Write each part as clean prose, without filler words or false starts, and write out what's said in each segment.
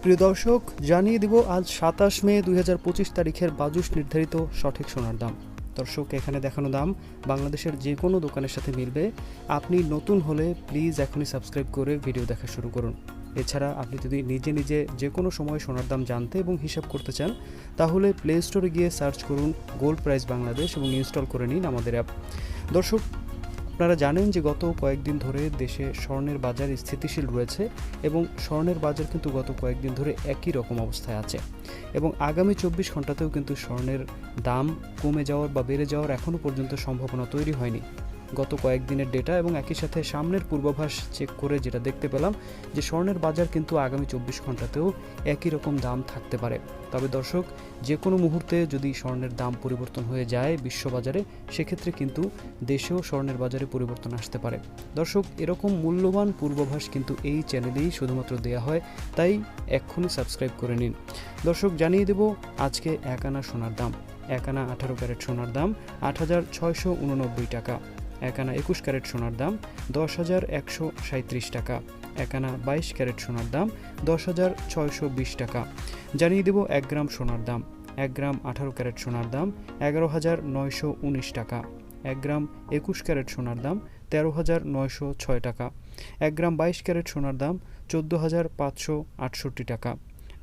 প্রিয় দর্শক, জানিয়ে দিব আজ ২৭ মে ২০২৫ তারিখের বাজুস নির্ধারিত সঠিক সোনার দাম। দর্শক, এখানে দেখানো দাম বাংলাদেশের যে কোনো দোকানের সাথে মিলবে। আপনি নতুন হলে প্লিজ এখনই সাবস্ক্রাইব করে ভিডিও দেখা শুরু করুন। এছাড়া আপনি যদি নিজে নিজে যে কোনো সময় সোনার দাম জানতে এবং হিসাব করতে চান, তাহলে প্লে স্টোরে গিয়ে সার্চ করুন গোল্ড প্রাইস বাংলাদেশ এবং ইনস্টল করে নিন আমাদের অ্যাপ। দর্শক, আপনারা জানেন যে গত কয়েকদিন ধরে দেশে স্বর্ণের বাজার স্থিতিশীল রয়েছে এবং স্বর্ণের বাজার কিন্তু গত কয়েকদিন ধরে একই রকম অবস্থায় আছে এবং আগামী ২৪ ঘন্টাতেও কিন্তু স্বর্ণের দাম কমে যাওয়ার বা বেড়ে যাওয়ার এখনও পর্যন্ত সম্ভাবনা তৈরি হয়নি। গত কয়েকদিনের ডেটা এবং একই সাথে সামনের পূর্বাভাস চেক করে যেটা দেখতে পেলাম যে স্বর্ণের বাজার কিন্তু আগামী ২৪ ঘন্টাতেও একই রকম দাম থাকতে পারে। তবে দর্শক, যে কোনো মুহূর্তে যদি স্বর্ণের দাম পরিবর্তন হয়ে যায় বিশ্ববাজারে, সেক্ষেত্রে কিন্তু দেশেও স্বর্ণের বাজারে পরিবর্তন আসতে পারে। দর্শক, এরকম মূল্যবান পূর্বাভাস কিন্তু এই চ্যানেলেই শুধুমাত্র দেওয়া হয়, তাই এক্ষুনি সাবস্ক্রাইব করে নিন। দর্শক, জানিয়ে দেব আজকে এক আনা সোনার দাম। এক আনা ১৮ ক্যারেট সোনার দাম ৮,৬৮৯ টাকা। এক আনা ২১ ক্যারেট সোনার দাম ১০,১৩৭ টাকা। এক আনা ২২ ক্যারেট সোনার দাম ১০,৬২০ টাকা। জানিয়ে দেব ১ গ্রাম সোনার দাম। ১ গ্রাম ১৮ ক্যারেট সোনার দাম ১১,৯১৯ টাকা। ১ গ্রাম ২১ ক্যারেট সোনার দাম ১৩,৯০৬ টাকা। ১ গ্রাম ২২ ক্যারেট সোনার দাম ১৪,৫৬৮ টাকা।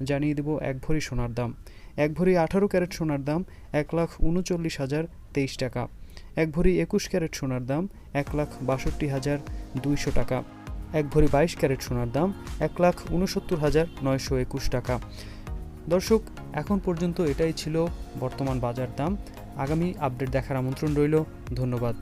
জানিয়ে দেব ১ ভরি সোনার দাম। ১ ভরি ১৮ ক্যারেট সোনার দাম ১,৩৯,০২৩ টাকা। ১ ভরি ২১ ক্যারেট সোনার দাম ১,৬২,২০০ টাকা। ১ ভরি ২২ ক্যারেট সোনার দাম ১,৬৯,৯২১ টাকা। দর্শক, এখন পর্যন্ত এটাই ছিল বর্তমান বাজার দাম। আগামী আপডেট দেখার আমন্ত্রণ রইল। ধন্যবাদ।